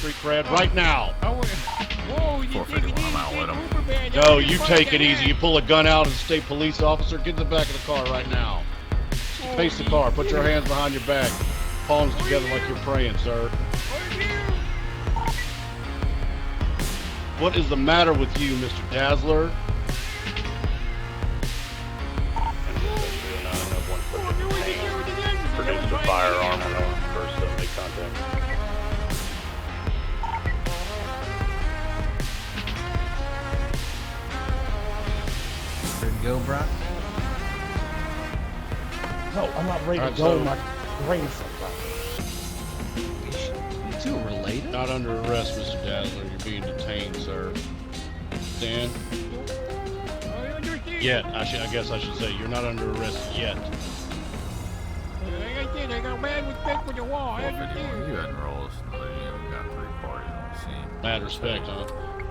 street cred right now. Whoa, you take it easy. I'm out with him. No, you take it easy. You pull a gun out as a state police officer. Get in the back of the car right now. Face the car. Put your hands behind your back. Palms together like you're praying, sir. What is the matter with you, Mr. Dazzler? Produce a firearm when I first make contact. Ready to go, Brock? No, I'm not ready to go. My brain's so You two are related? Not under arrest, Mr. Dazzler. You're being detained, sir. Stand. Yet, I guess I should say, you're not under arrest yet. I got mad respect for the wall. I understand. You hadn't rolled us. We got 3 parties on the scene. Mad respect, huh?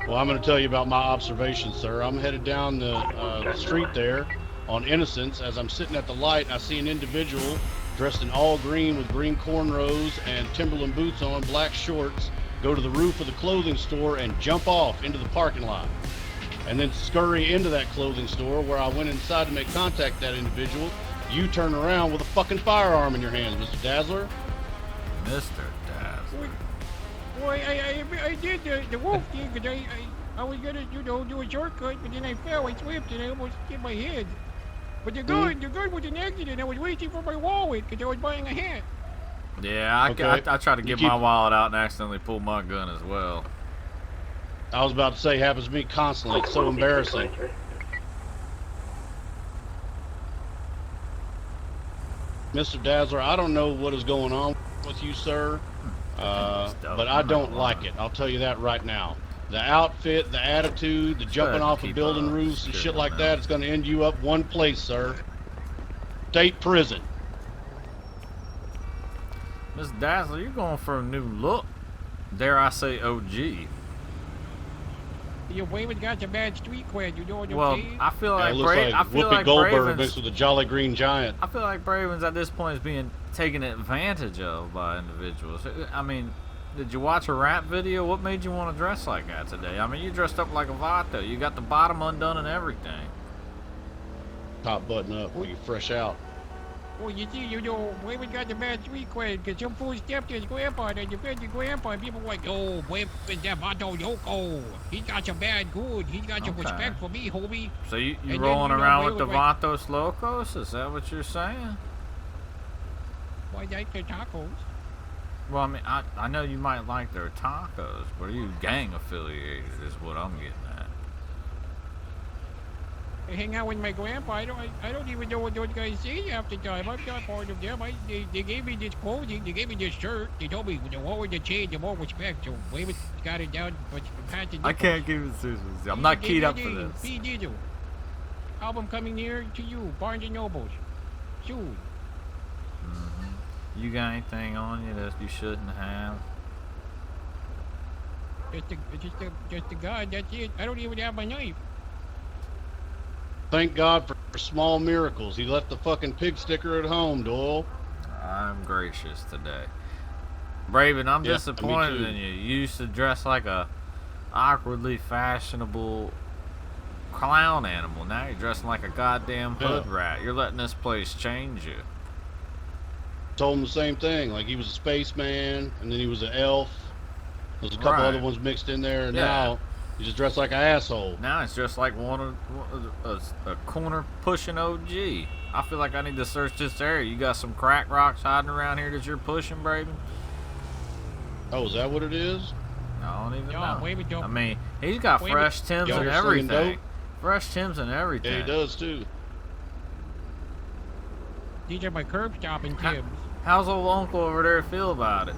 Well, I'm going to tell you about my observations, sir. I'm headed down the street there on Innocence as I'm sitting at the light, and I see an individual dressed in all green with green cornrows and Timberland boots on, black shorts, go to the roof of the clothing store and jump off into the parking lot. And then scurry into that clothing store where I went inside to make contact with that individual. You turn around with a fucking firearm in your hands, Mr. Dazzler. Mr. Dazzler. Boy, I did the wolf thing because I was gonna do a shortcut, but then I fell, I slipped, and I almost hit my head. But the gun was an accident. I was waiting for my wallet because I was buying a hat. Yeah, I tried to get my wallet out and accidentally pulled my gun as well. I was about to say, happens to me constantly. It's so embarrassing. Mr. Dazzler, I don't know what is going on with you, sir, but I don't like it. I'll tell you that right now. The outfit, the attitude, the jumping off of building roofs and shit like that, it's going to end you up one place, sir. State prison. Mr. Dazzler, you're going for a new look. Dare I say OG. Your Wayman got some bad street cred, you know what I'm Well, saying? I feel like, It looks like Whoopi Goldberg mixed with a Jolly Green Giant. I feel like Braven's at this point is being taken advantage of by individuals. I mean, did you watch a rap video? What made you want to dress like that today? I mean, you dressed up like a vato. You got the bottom undone and everything. Top button up when you fresh out. Well, you see, Wayman got the bad street cred because some fool stepped his grandpa and defended his grandpa, and people were like, oh, Wayman's that vato yoko. He's got some bad good. He's got some respect for me, homie. So you rolling around with the Vatos Locos? Is that what you're saying? Why like their tacos? Well, I mean, I know you might like their tacos, but are you gang affiliated is what I'm getting at. I hang out with my grandpa. I don't even know what those guys say half the time. I'm not part of them. They gave me this clothing. They gave me this shirt. They told me the lower the chain, the more respect. So Wayman got it down, but I can't keep it serious. I'm not keyed up for this. P. Dizzle. Album coming near to you, Barnes and Nobles. Soon. You got anything on you that you shouldn't have? Just the gun. That's it. I don't even have my knife. Thank God for small miracles. He left the fucking pig sticker at home, Doyle. I'm gracious today. Braven, I'm disappointed in you. You used to dress like a awkwardly fashionable clown animal. Now you're dressing like a goddamn hood rat. You're letting this place change you. Told him the same thing. Like he was a spaceman, and then he was an elf. There's a couple other ones mixed in there, and now he just dressed like an asshole. Now it's just like a corner pushing OG. I feel like I need to search this area. You got some crack rocks hiding around here that you're pushing, Braven? Oh, is that what it is? I don't even know. Wait, I mean, he's got fresh Timbs and everything. Fresh Timbs and everything. Yeah, he does too. These are my curb stopping Timbs. How's old uncle over there feel about it?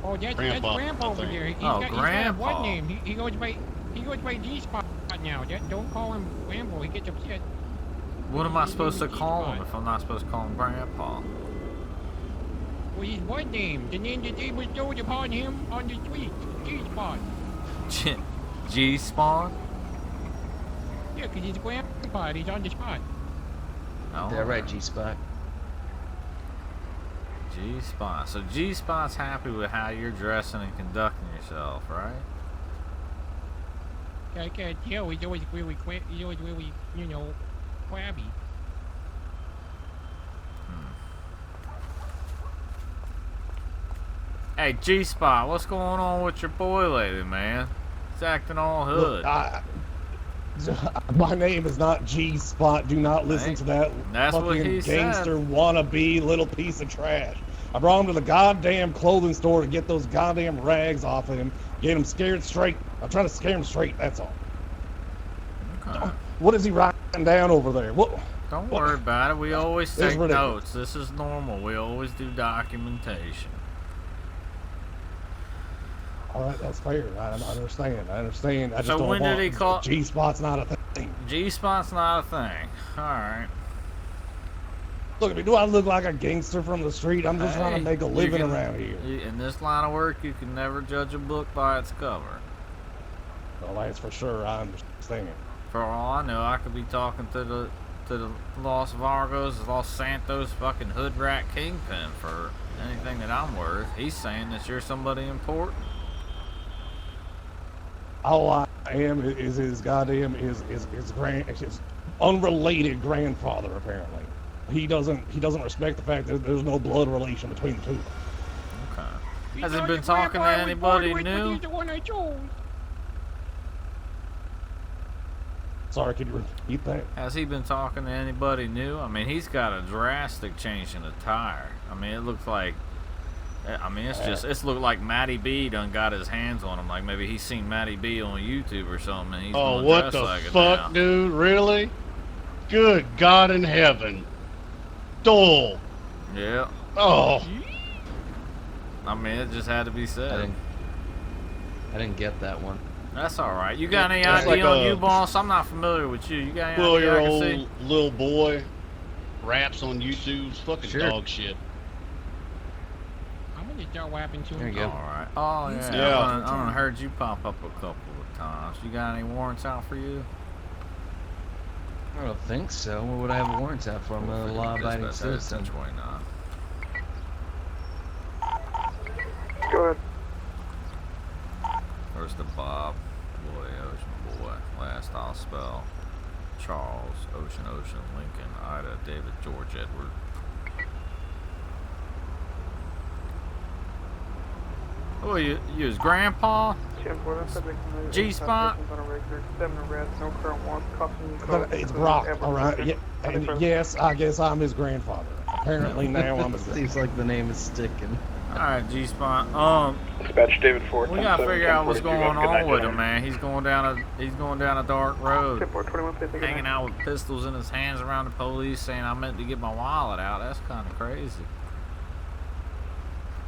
Oh, that's Grandpa over there. He's got what name? He goes by G-Spot now. Don't call him Grandpa. He gets upset. What am I supposed to call him if I'm not supposed to call him Grandpa? Well, he's what name? The name that they bestowed upon him on the street. G-Spot. G-Spawn? Yeah, because he's Grandpa. He's on the spot. Oh. They're right, G-Spot. G-Spot. So G-Spot's happy with how you're dressing and conducting yourself, right? I can't tell. He's always really, you know, crabby. Hey, G-Spot, what's going on with your boy lately, man? He's acting all hood. Look, my name is not G-Spot. Do not listen to that That's what fucking he gangster said. wannabe little piece of trash. I brought him to the goddamn clothing store to get those goddamn rags off of him, get him scared straight. I'm trying to scare him straight, that's all. Okay. What is he writing down over there? Don't worry about it. We always It's take ridiculous. notes. This is normal. We always do documentation. All right, that's fair. I understand. I just So don't when want did he call- G-Spot's not a thing. G-Spot's not a thing. Alright. Look at me. Do I look like a gangster from the street? I'm just trying to make a living around here. In this line of work, you can never judge a book by its cover. Well, that's for sure. I understand. For all I know, I could be talking to the Los Vargos, Los Santos fucking hood rat kingpin for anything that I'm worth. He's saying that you're somebody important. All I am is his goddamn his unrelated grandfather. Apparently, he doesn't respect the fact that there's no blood relation between the two. Okay. Has he been talking to anybody new? He's the one I chose. Sorry, could you repeat that? Has he been talking to anybody new? I mean, he's got a drastic change in attire. I mean, it looks like, it's looked like Matty B done got his hands on him. Like maybe he's seen Matty B on YouTube or something and he's gonna what dress the like it fuck, now. dude? Really? Good God in heaven. Dole. Yeah. Oh. I mean, it just had to be said. I didn't get that one. That's all right. You got any That's idea like on a you, boss? I'm not familiar with you. You got any idea I can see? 12-year-old little boy raps on YouTube's fucking Sure. dog shit. I'm gonna start rapping to There him. you go. All right. Oh yeah. Yeah. I done heard you pop up a couple of times. You got any warrants out for you? I don't think so. What would I have warrants out for? I'm a law-abiding citizen. 1029. Go ahead. First to Bob, boy, Ocean boy. Last I'll spell Charles, Ocean, Lincoln, Ida, David, George, Edward. Oh, you his grandpa? G-Spot? It's Brock, all right. Yeah, and yes, I guess I'm his grandfather. Apparently now I'm his grandfather. Seems like the name is sticking. Alright, G-Spot. Dispatch David 4. We gotta figure out what's going on with him, man. He's going down a dark road, hanging out with pistols in his hands around the police, saying I meant to get my wallet out. That's kind of crazy.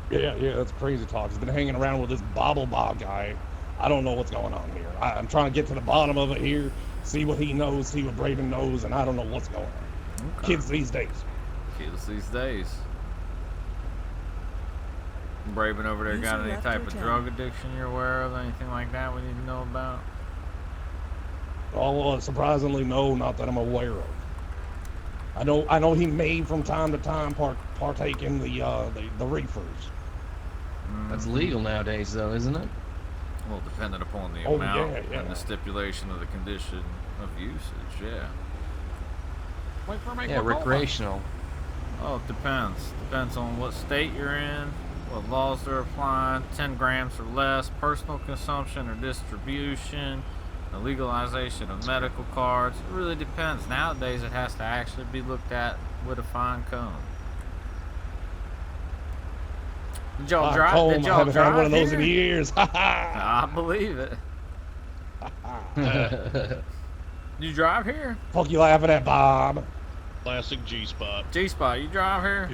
Yeah, that's crazy talk. He's been hanging around with this Bobble Bob guy. I don't know what's going on here. I'm trying to get to the bottom of it here, see what he knows, see what Braden knows, and I don't know what's going on. Okay. Kids these days. Kids these days. Braven over there got any type of drug addiction you're aware of? Anything like that we need to know about? Oh, surprisingly, no, not that I'm aware of. I know he may from time to time partake in the reefers. That's legal nowadays, though, isn't it? Well, depending upon the Oh, amount yeah. and the stipulation of the condition of usage, yeah. Wait for my Yeah, Coca-Cola. recreational. Oh, it depends. Depends on what state you're in, what laws they're applying, 10 grams or less, personal consumption or distribution, the legalization of medical cards. It really depends. Nowadays, it has to actually be looked at with a fine cone. Did y'all drive? I Did y'all haven't had one of drive those in here? years. I believe it. You drive here? Fuck you laughing at, Bob? Classic G-Spot. G-Spot, you drive here?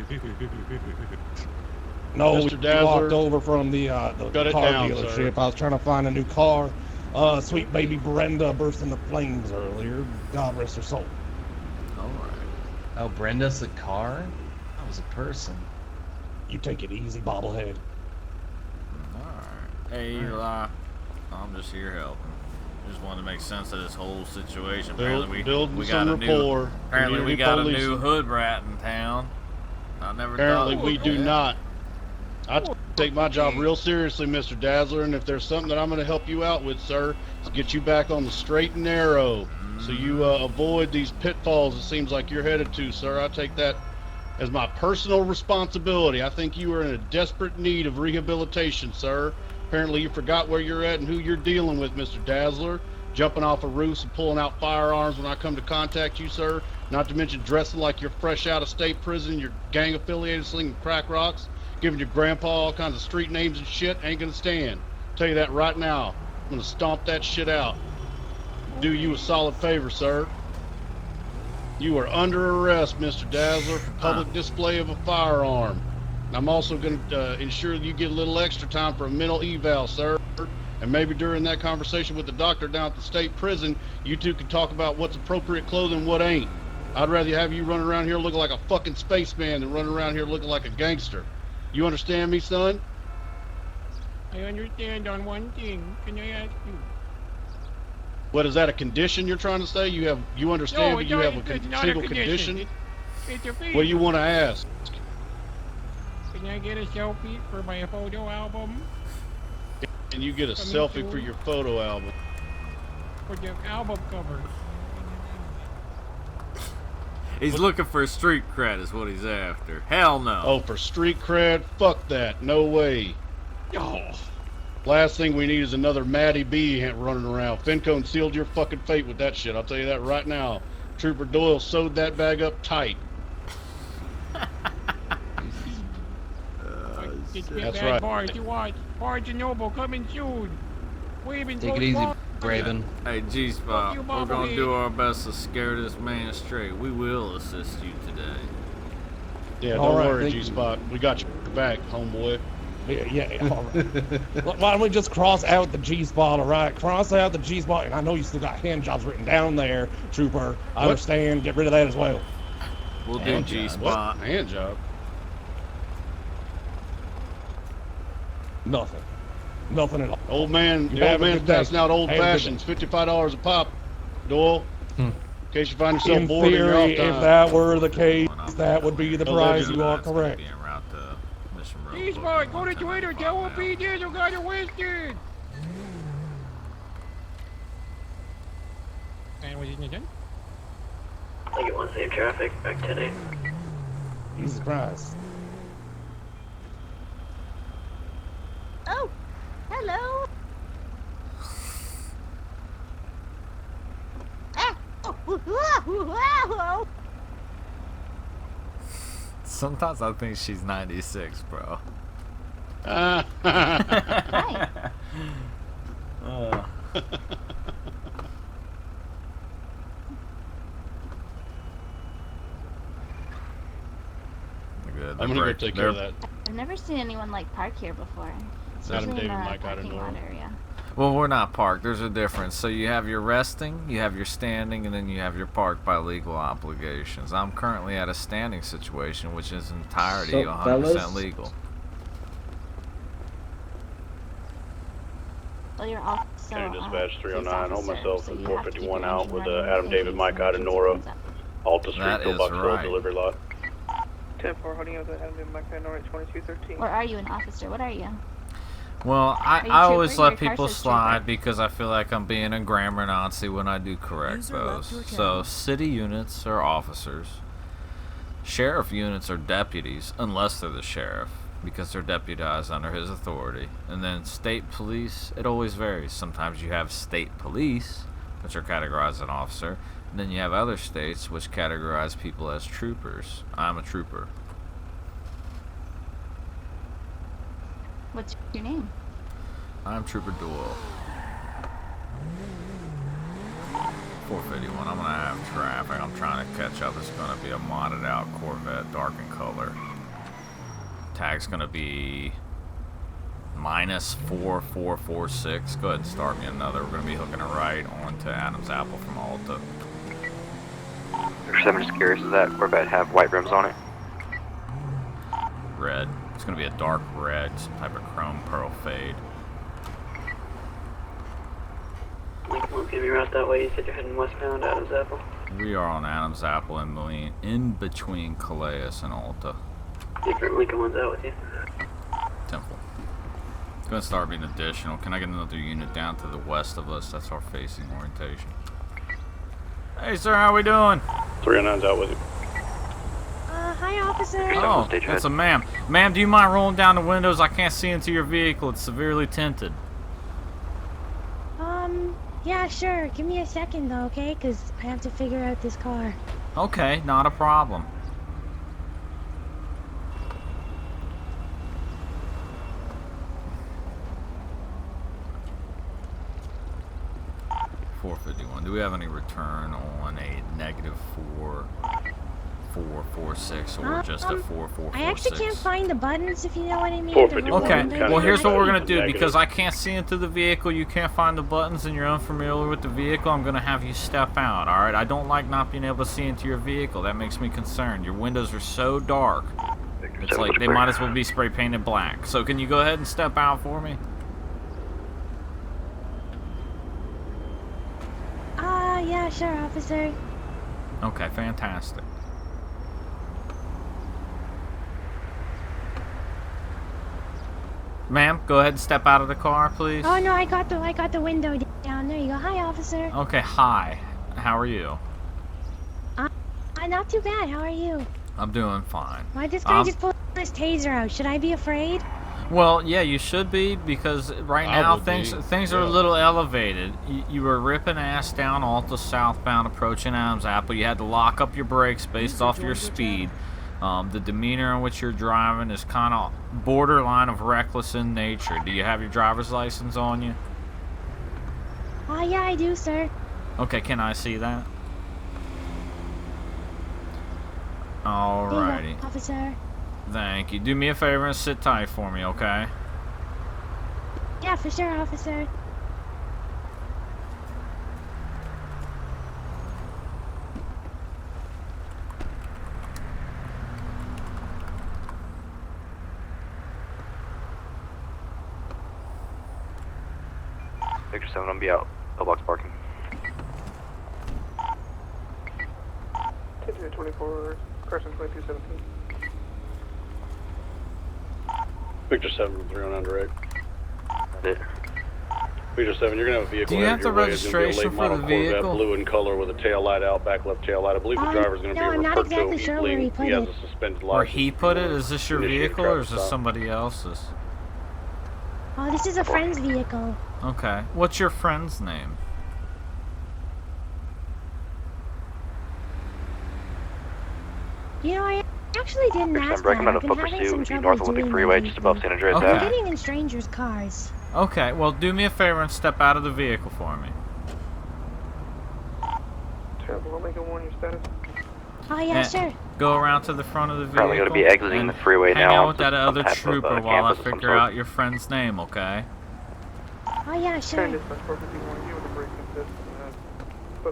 No, Mr. we Dazzler, walked over from the cut it car down, dealership. sir. I was trying to find a new car. Sweet baby Brenda burst into flames earlier. God rest her soul. Alright. Oh, Brenda's the car? That was a person. You take it easy, bobblehead. Alright. Hey, Eli. I'm just here helping. Just wanted to make sense of this whole situation. Apparently we got some a rapport. new, apparently we Community got a policing. new hood rat in town. I never Apparently thought. we do not. I take my job real seriously, Mr. Dazzler, and if there's something that I'm going to help you out with, sir, is get you back on the straight and narrow so you avoid these pitfalls it seems like you're headed to, sir. I take that as my personal responsibility. I think you are in a desperate need of rehabilitation, sir. Apparently you forgot where you're at and who you're dealing with, Mr. Dazzler. Jumping off of roofs and pulling out firearms when I come to contact you, sir. Not to mention dressing like you're fresh out of state prison, you're gang affiliated, slinging crack rocks, giving your grandpa all kinds of street names and shit. Ain't gonna stand. Tell you that right now. I'm gonna stomp that shit out. Do you a solid favor, sir. You are under arrest, Mr. Dazzler, for public display of a firearm. And I'm also going to ensure that you get a little extra time for a mental eval, sir. And maybe during that conversation with the doctor down at the state prison, you two can talk about what's appropriate clothing and what ain't. I'd rather have you running around here looking like a fucking spaceman than running around here looking like a gangster. You understand me, son? I understand on one thing. Can I ask you? What, is that a condition you're trying to say? You understand that you have a single condition? It's a favor. What do you want to ask? Can I get a selfie for my photo album? Can you get a selfie for your photo album? For the album cover. He's looking for street cred is what he's after. Hell no. Oh, for street cred? Fuck that. No way. Oh. Last thing we need is another Matty B running around. FinKone sealed your fucking fate with that shit. I'll tell you that right now. Trooper Doyle sewed that bag up tight. That's right. Bars you watch. Barnes and Noble coming soon. Take it easy, Braven. Hey, G-Spot, we're gonna do our best to scare this man straight. We will assist you today. Yeah, don't worry, G-Spot. We got your back, homeboy. Yeah, all right. Why don't we just cross out the G-spot, all right? Cross out the G-spot, and I know you still got hand jobs written down there, Trooper. I understand. Get rid of that as well. We'll do G-spot. Hand job? Nothing. Nothing at all. Old man, the old man's passing out old fashions, $55 a pop, Doyle. In case you find yourself bored in your off time. If that were the case, that would be the price. You are correct. G-Spot, go to Twitter, tell him P. Diesel got arrested! And was it done? I think it wants safe traffic, back 10-8. Jesus Christ. Oh, hello. Sometimes I think she's 96, bro. Hi. I'm gonna go take care of that. I've never seen anyone like park here before. Adam Especially David, in the Mike, I don't parking know. lot area. Well, we're not parked. There's a difference. So you have your resting, you have your standing, and then you have your parked by legal obligations. I'm currently at a standing situation, which is entirety 100% legal. Well, you're also County Dispatch 309, home myself so and you have to 451 keep out your with engine running Adam in David, case Mike out of something Nora, comes up. Alta Street, That is Pillbox Road, right. delivery lot. 10-4, holding up with Adam David, Mike out of Nora, 2213. Or are you an officer? What are you? Well, I you always trooper? let Your car people says slide trooper. because I feel like I'm being a grammar Nazi when I do correct those. So city units are officers. Sheriff units are deputies, unless they're the sheriff, because they're deputized under his authority. And then state police, it always varies. Sometimes you have state police, which are categorized as an officer. And then you have other states which categorize people as troopers. I'm a trooper. What's your name? I'm Trooper Doyle. 451. I'm gonna have traffic. I'm trying to catch up. It's gonna be a modded out Corvette, dark in color. Tag's gonna be -4446. Go ahead and start me another. We're gonna be hooking a right onto Adam's Apple from Alta. 7 is curious, does that Corvette have white rims on it? Red. It's gonna be a dark red, some type of chrome pearl fade. Can we route that way? You said you're heading westbound, Adam's Apple. We are on Adam's Apple in between Calais and Alta. Different Lincoln one's out with you. Temple. It's gonna start being additional. Can I get another unit down to the west of us? That's our facing orientation. Hey, sir, how we doing? 309's out with you. Hi, officer. Oh, that's a ma'am. Ma'am, do you mind rolling down the windows? I can't see into your vehicle. It's severely tinted. Yeah, sure. Give me a second, though, okay? Because I have to figure out this car. Okay, not a problem. $451. Do we have any return on a -4446 or just a 4446? I actually can't find the buttons, if you know what I mean. Okay, well here's what we're going to do. Because I can't see into the vehicle, you can't find the buttons, and you're unfamiliar with the vehicle, I'm going to have you step out, alright? I don't like not being able to see into your vehicle. That makes me concerned. Your windows are so dark. It's like they might as well be spray painted black. So can you go ahead and step out for me? Yeah, sure, officer. Okay, fantastic. Ma'am, go ahead and step out of the car, please. Oh no, I got the window down. There you go. Hi, officer. Okay, hi. How are you? Not too bad. How are you? I'm doing fine. Why'd this guy just pull his taser out? Should I be afraid? Well, yeah, you should be, because right now things are a little elevated. You were ripping ass down Alta southbound approaching Adams Apple. You had to lock up your brakes based off your speed. The demeanor in which you're driving is kind of borderline of reckless in nature. Do you have your driver's license on you? Yeah, I do, sir. Okay, can I see that? Alrighty. There you go, officer. Thank you. Do me a favor and sit tight for me, okay? Yeah, for sure, officer. Victor 7, I'm be out. Pillbox parking. 24, Carson 2217. Victor 7, 309 direct. That's it. Victor 7, you're going to have a vehicle. Do you have the registration for the vehicle? Blue in color with a tail light out, back left tail light. I believe the driver's going to be I'm not exactly sure where he put He has it. a suspended Where license. he put it? Is this your vehicle or is this somebody else's? Oh, this is a friend's vehicle. Okay. What's your friend's name? You know, I actually didn't ask that. I've been having some trouble north of Olympic doing Freeway, that just above San Andreas Okay. I'm Ave. getting in strangers' cars. Okay, well, do me a favor and step out of the vehicle for me. Terrible, Lincoln 1, your status? Oh, yeah, sure. Go around to the front of the vehicle. Probably going to be exiting and the freeway hang now. out with that other type of, trooper while I campus of some figure sort. out your friend's name, okay? Oh, yeah, sure.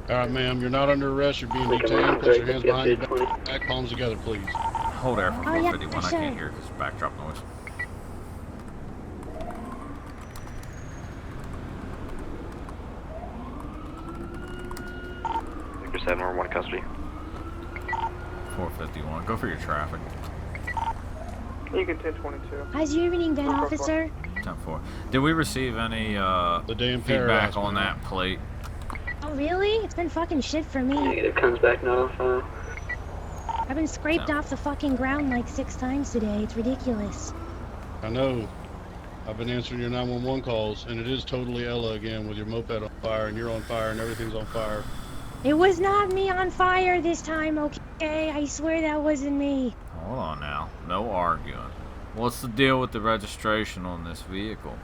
Alright, ma'am, you're not under arrest. You're being detained. Put your hands behind your back, palms together, please. Hold there for Oh, yeah, 451. I sure. can't hear because backdrop noise. Victor 7, we're 1 custody. 451. Go for your traffic. You can 1022. How's your evening been, officer? 10-4. Did we receive any The damn feedback paradise, on man. that plate? Oh, really? It's been fucking shit for me. Negative comes back not on file. I've been scraped off the fucking ground like 6 times today. It's ridiculous. I know. I've been answering your 911 calls, and it is totally Ella again with your moped on fire, and you're on fire, and everything's on fire. It was not me on fire this time, okay? I swear that wasn't me. Hold on now. No arguing. What's the deal with the registration on this vehicle?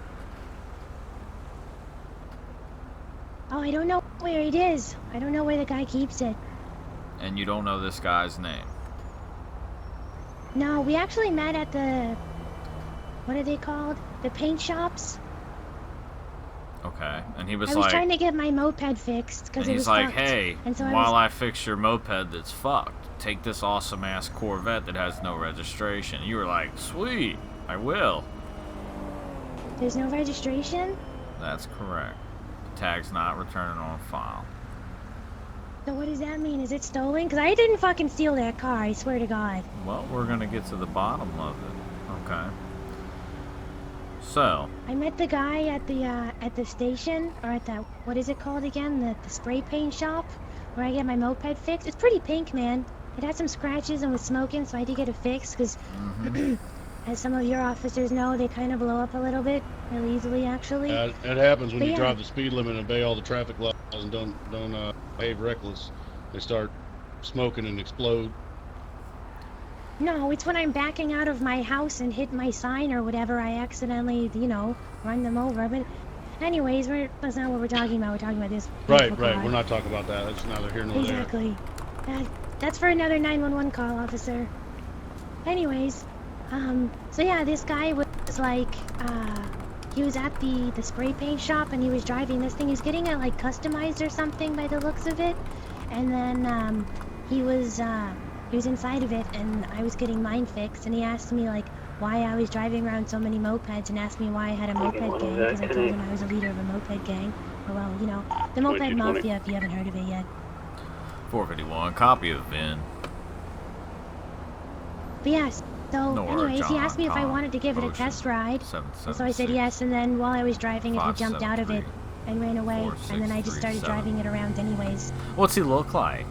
Oh, I don't know where it is. I don't know where the guy keeps it. And you don't know this guy's name? No, we actually met at the... What are they called? The paint shops? Okay. And he was I was like... trying to get my moped fixed because it was he's like, fucked. hey, And so while I fix your moped that's fucked, take this awesome ass Corvette that has no registration. You were like, sweet, I will. There's no registration? That's correct. The tag's not returning on file. So what does that mean? Is it stolen? Because I didn't fucking steal that car, I swear to God. Well, we're gonna get to the bottom of it. Okay. So. I met the guy at the station, or at that, what is it called again? The spray paint shop, where I get my moped fixed. It's pretty pink, man. It had some scratches and was smoking, so I had to get it fixed, because, as some of your officers know, they kind of blow up a little bit, really easily, actually. It happens when you drive the speed limit and obey all the traffic laws and don't behave reckless. They start smoking and explode. No, it's when I'm backing out of my house and hit my sign or whatever, I accidentally, you know, run them over. But anyways, that's not what we're talking about. We're talking about this. Right. We're not talking about that. That's neither here nor there. Exactly. That's for another 911 call, officer. Anyways, so yeah, this guy was like, he was at the spray paint shop and he was driving this thing. He was getting it like customized or something by the looks of it. And then, he was inside of it and I was getting mine fixed and he asked me like why I was driving around so many mopeds and asked me why I had a moped gang because I told him I was a leader of a moped gang. Or well, you know, the moped mafia if you haven't heard of it yet. 451, copy of VIN. But yes, so anyways, he asked me if I wanted to give it a test ride. So I said yes, and then while I was driving it, he jumped out of it and ran away, and then I just started driving it around anyways. What's he look like?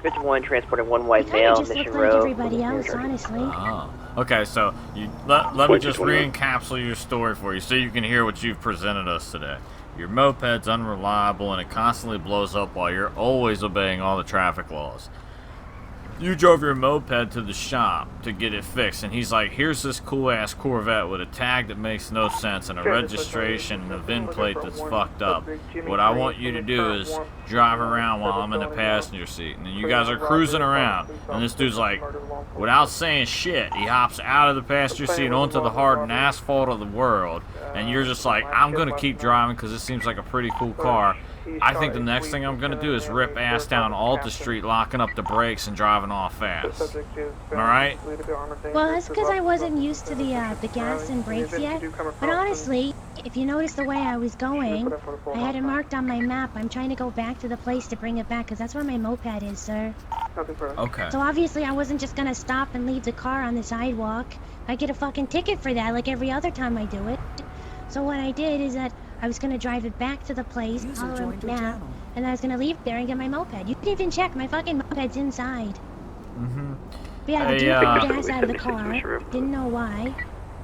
51 transporting one white male, just Mission looked Row. like everybody else, honestly. Oh. Okay, so you let me just re-encapsulate your story for you so you can hear what you've presented us today. Your moped's unreliable and it constantly blows up while you're always obeying all the traffic laws. You drove your moped to the shop to get it fixed, and he's like, here's this cool-ass Corvette with a tag that makes no sense and a registration and a VIN plate that's fucked up. What I want you to do is drive around while I'm in the passenger seat. And then you guys are cruising around, and this dude's like, without saying shit, he hops out of the passenger seat onto the hardened asphalt of the world, and you're just like, I'm going to keep driving because it seems like a pretty cool car. I think the next thing I'm going to do is rip ass down Alta Street, locking up the brakes and driving off fast. Alright? Well, that's because I wasn't used to the gas and brakes yet. But honestly, if you notice the way I was going, I had it marked on my map. I'm trying to go back to the place to bring it back because that's where my moped is, sir. Okay. So obviously I wasn't just going to stop and leave the car on the sidewalk. I get a fucking ticket for that like every other time I do it. So what I did is that I was going to drive it back to the place, follow the map, and I was going to leave there and get my moped. You can even check, my fucking moped's inside. But yeah, the dude took gas out of the car, didn't know why.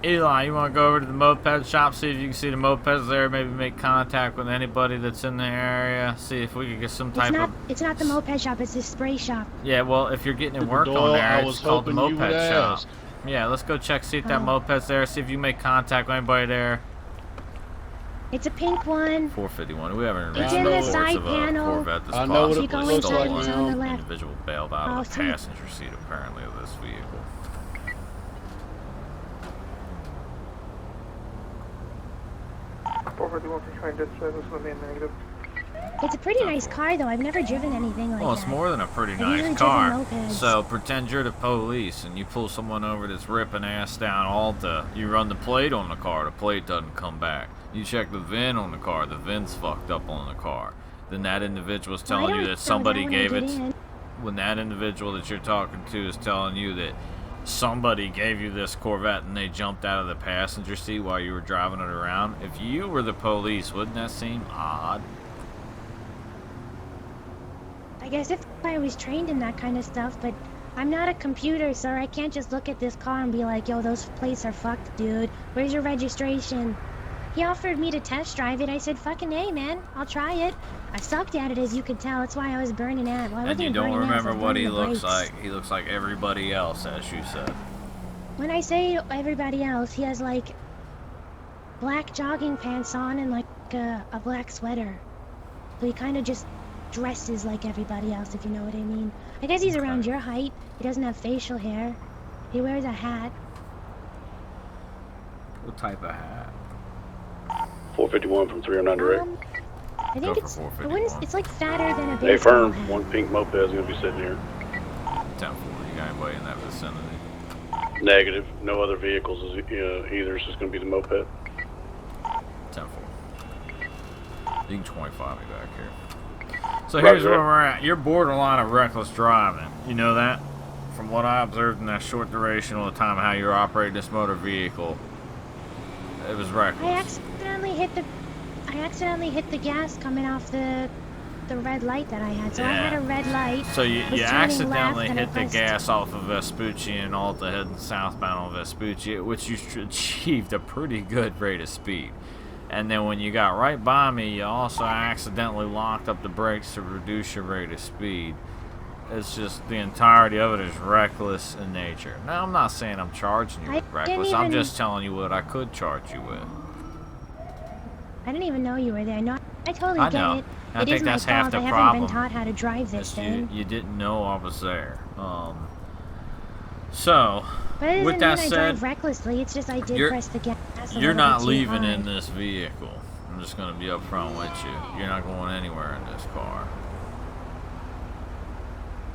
Eli, you want to go over to the moped shop, see if you can see the mopeds there, maybe make contact with anybody that's in the area, see if we can get some type of... It's not the moped shop, it's the spray shop. Yeah, well, if you're getting work on there, it's called the moped shop. Yeah, let's go check, see if that moped's there, see if you can make contact with anybody there. It's a pink one. 451. We haven't It's in the side panel. Corvette that's I know what it looks like on the left. Individual bailed out of the passenger seat, apparently, of this vehicle. It's a pretty nice car, though. I've never driven anything like that. Well, it's more than a pretty nice car. So pretend you're the police and you pull someone over that's ripping ass down Alta. You run the plate on the car. The plate doesn't come back. You check the VIN on the car. The VIN's fucked up on the car. Then that individual's telling you that somebody gave it. When that individual that you're talking to is telling you that somebody gave you this Corvette and they jumped out of the passenger seat while you were driving it around, if you were the police, wouldn't that seem odd? I guess if I was trained in that kind of stuff, but I'm not a computer, sir. I can't just look at this car and be like, yo, those plates are fucked, dude. Where's your registration? He offered me to test drive it. I said, fucking A, man. I'll try it. I sucked at it, as you could tell. That's why I was burning at. Well, and you don't remember what he looks like. He looks like everybody else, as you said. When I say everybody else, he has, like, black jogging pants on and, like, a black sweater. So he kind of just dresses like everybody else, if you know what I mean. I guess he's around your height. He doesn't have facial hair. He wears a hat. What type of hat? 451 from 309 direct. I think it's like fatter than a baseball Hey, firm. hat. One pink moped is going to be sitting here. 10-4. You got anybody in that vicinity? Negative. No other vehicles is either. It's just going to be the moped. 10-4. You can 25 me back here. So here's where we're at. You're borderline of reckless driving. You know that? From what I observed in that short duration of the time how you're operating this motor vehicle, it was reckless. I accidentally hit the gas coming off the red light that I had. So I had a red light. So you accidentally left, hit the gas off of Vespucci and Alta heading southbound on Vespucci, which you achieved a pretty good rate of speed. And then when you got right by me, you also accidentally locked up the brakes to reduce your rate of speed. It's just the entirety of it is reckless in nature. Now, I'm not saying I'm charging you with reckless. I'm just telling you what I could charge you with. I didn't even know you were there. No, I totally get it. I think that's half the problem. I haven't been taught how to drive this thing. You didn't know I was there. So, but with that said, I drive recklessly. It's just I did press the gas. You're not leaving in this vehicle. I'm just going to be upfront with you. You're not going anywhere in this car.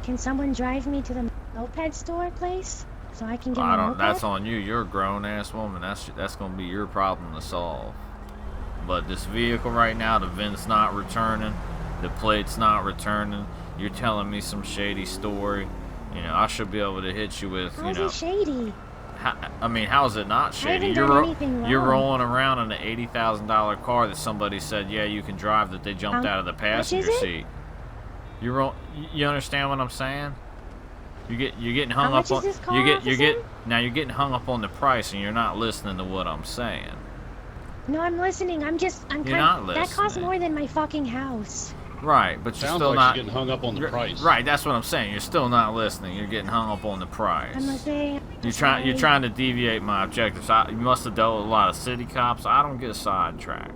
Can someone drive me to the moped store place so I can get my moped? That's on you. You're a grown-ass woman. That's going to be your problem to solve. But this vehicle right now, the VIN's not returning, the plate's not returning. You're telling me some shady story. You know, I should be able to hit you with, How's it shady? I mean, how is it not shady? You're rolling around in an $80,000 car that somebody said, yeah, you can drive, that they jumped out of the passenger seat. You understand what I'm saying? You're getting hung up on you're getting hung up on the price, and you're not listening to what I'm saying. No, I'm listening. You're not listening. That costs more than my fucking house. Right, but you're still like not getting hung up on the price. Right, that's what I'm saying. You're still not listening. You're getting hung up on the price. I'm listening. You're trying to deviate my objectives. You must have dealt with a lot of city cops. I don't get sidetracked.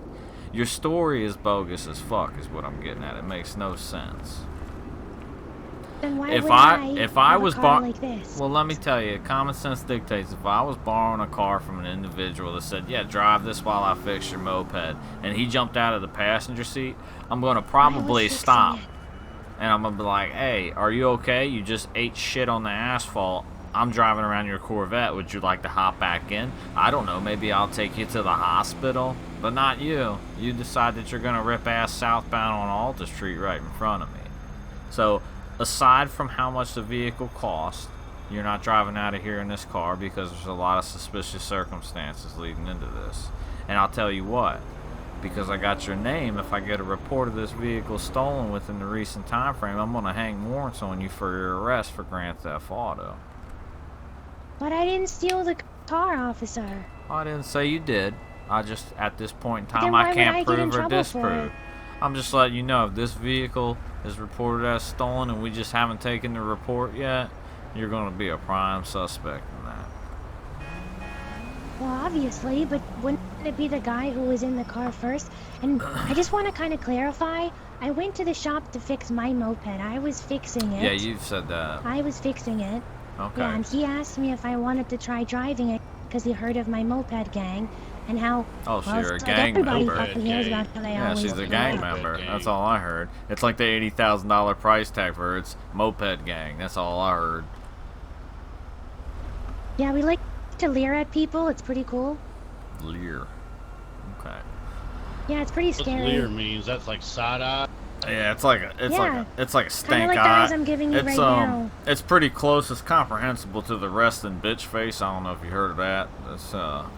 Your story is bogus as fuck, is what I'm getting at. It makes no sense. Then why if I was like this? Well, let me tell you, common sense dictates if I was borrowing a car from an individual that said, yeah, drive this while I fix your moped, and he jumped out of the passenger seat, I'm going to probably stop. And I'm going to be like, hey, are you okay? You just ate shit on the asphalt. I'm driving around your Corvette. Would you like to hop back in? I don't know. Maybe I'll take you to the hospital. But not you. You decide that you're going to rip ass southbound on Alta Street right in front of me. So, aside from how much the vehicle costs, you're not driving out of here in this car because there's a lot of suspicious circumstances leading into this. And I'll tell you what, because I got your name, if I get a report of this vehicle stolen within the recent time frame, I'm going to hang warrants on you for your arrest for Grand Theft Auto. But I didn't steal the car, officer. I didn't say you did. I just, at this point in time, I can't prove or disprove. I'm just letting you know, if this vehicle is reported as stolen and we just haven't taken the report yet, you're going to be a prime suspect in that. Well, obviously, but wouldn't it be the guy who was in the car first? And I just want to kind of clarify, I went to the shop to fix my moped. I was fixing it. Yeah, you've said that. I was fixing it. Okay. Yeah, and he asked me if I wanted to try driving it because he heard of my moped gang and how... Oh, so you're a gang member. Yeah, she's a gang member. That's all I heard. It's like the $80,000 price tag for her. It's moped gang. That's all I heard. Yeah, we like to leer at people. It's pretty cool. Leer. Okay. Yeah, it's pretty scary. What leer means? That's like side eye. Yeah, it's like a stank like the eye. eyes I'm giving you right now. It's pretty close. It's comprehensible to the resting bitch face. I don't know if you heard of that.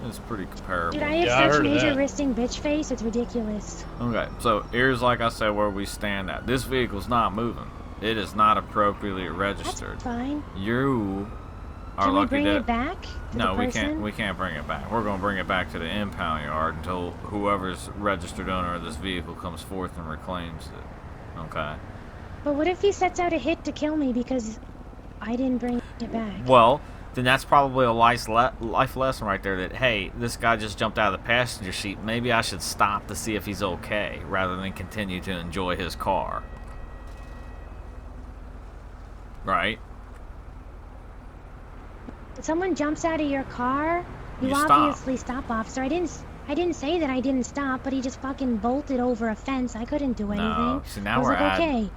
It's pretty comparable. Dude, I have such major resting bitch face. It's ridiculous. Okay, so here's, like I said, where we stand at. This vehicle's not moving. It is not appropriately registered. That's fine. You are Can we lucky bring that... it back? No, we can't. We can't bring it back. We're going to bring it back to the impound yard until whoever's registered owner of this vehicle comes forth and reclaims it. Okay. But what if he sets out a hit to kill me because I didn't bring it back? Well, then that's probably a life lesson right there. That hey, this guy just jumped out of the passenger seat. Maybe I should stop to see if he's okay, rather than continue to enjoy his car. Right. If someone jumps out of your car, you obviously stop, officer. I didn't say that I didn't stop, but he just fucking bolted over a fence. I couldn't do anything. No, see, now we're adding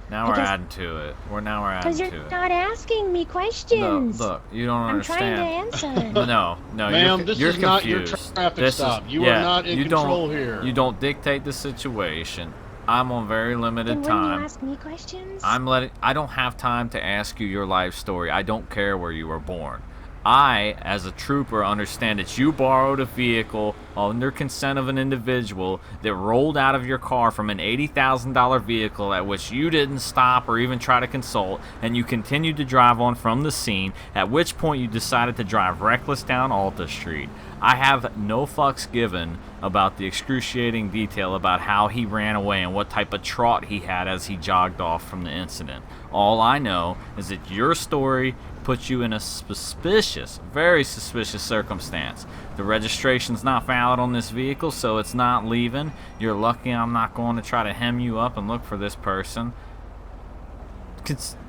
to it. We're adding to it. Because you're not asking me questions. Look, you don't understand. I'm trying to answer. No, ma'am, you're not your confused. traffic stop. You are not in control here. You don't dictate the situation. I'm on very limited Then time. wouldn't you ask me questions? I don't have time to ask you your life story. I don't care where you were born. I, as a trooper, understand that you borrowed a vehicle under consent of an individual that rolled out of your car from an $80,000 vehicle at which you didn't stop or even try to consult, and you continued to drive on from the scene, at which point you decided to drive reckless down Alta Street. I have no fucks given about the excruciating detail about how he ran away and what type of trot he had as he jogged off from the incident. All I know is that your story puts you in a suspicious, very suspicious circumstance. The registration's not valid on this vehicle, so it's not leaving. You're lucky I'm not going to try to hem you up and look for this person.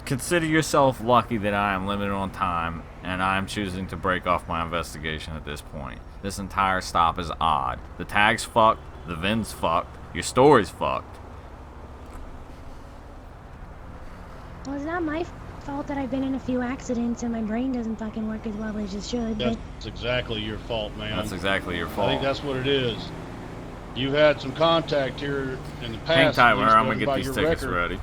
Consider yourself lucky that I am limited on time, and I am choosing to break off my investigation at this point. This entire stop is odd. The tag's fucked, the VIN's fucked, your story's fucked. Well, it's not my fault that I've been in a few accidents and my brain doesn't fucking work as well as it should. That's exactly your fault, man. That's exactly your fault. I think that's what it is. You've had some contact here in the past. Hang tight, at least, where I'm gonna going by get these your tickets record. ready.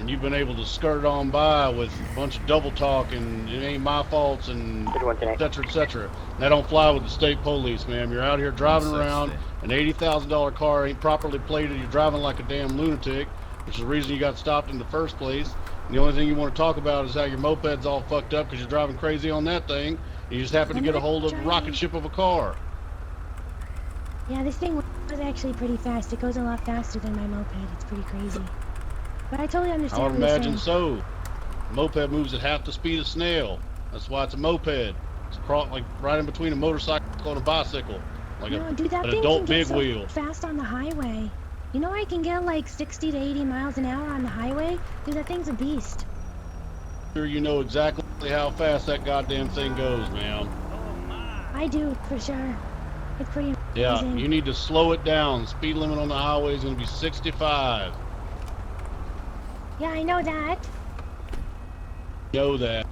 And you've been able to skirt on by with a bunch of double talk and it ain't my faults and et cetera, et cetera. That don't fly with the state police, ma'am. You're out here driving around, an $80,000 car ain't properly plated, you're driving like a damn lunatic, which is the reason you got stopped in the first place. And the only thing you want to talk about is how your moped's all fucked up because you're driving crazy on that thing. And you just happen to get a hold of a rocket ship of a car. Yeah, this thing was actually pretty fast. It goes a lot faster than my moped. It's pretty crazy. But I totally understand I would what you're imagine saying. so. A moped moves at half the speed of snail. That's why it's a moped. It's like right in between a motorcycle and a bicycle. Like No, dude, that an thing adult can get big so wheel. fast on the highway. You know I can get like 60 to 80 miles an hour on the highway? Dude, that thing's a beast. Sure, you know exactly how fast that goddamn thing goes, ma'am. I do, for sure. It's pretty amazing. Yeah, you need to slow it down. Speed limit on the highway is going to be 65. Yeah, I know that. Know that.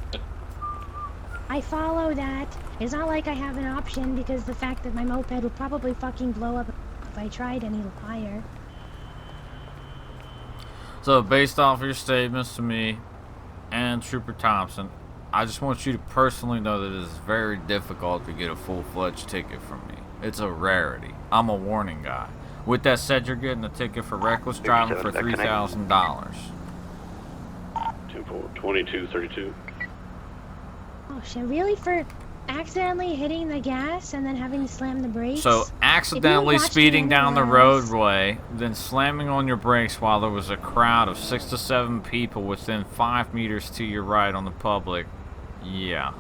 I follow that. It's not like I have an option because the fact that my moped would probably fucking blow up if I tried any higher. So, based off your statements to me and Trooper Thompson, I just want you to personally know that it is very difficult to get a full-fledged ticket from me. It's a rarity. I'm a warning guy. With that said, you're getting a ticket for reckless driving for $3,000. 2232. Oh shit, really? For accidentally hitting the gas and then having to slam the brakes? So, accidentally speeding down the road. roadway, then slamming on your brakes while there was a crowd of 6 to 7 people within 5 meters to your right on the public. Yeah.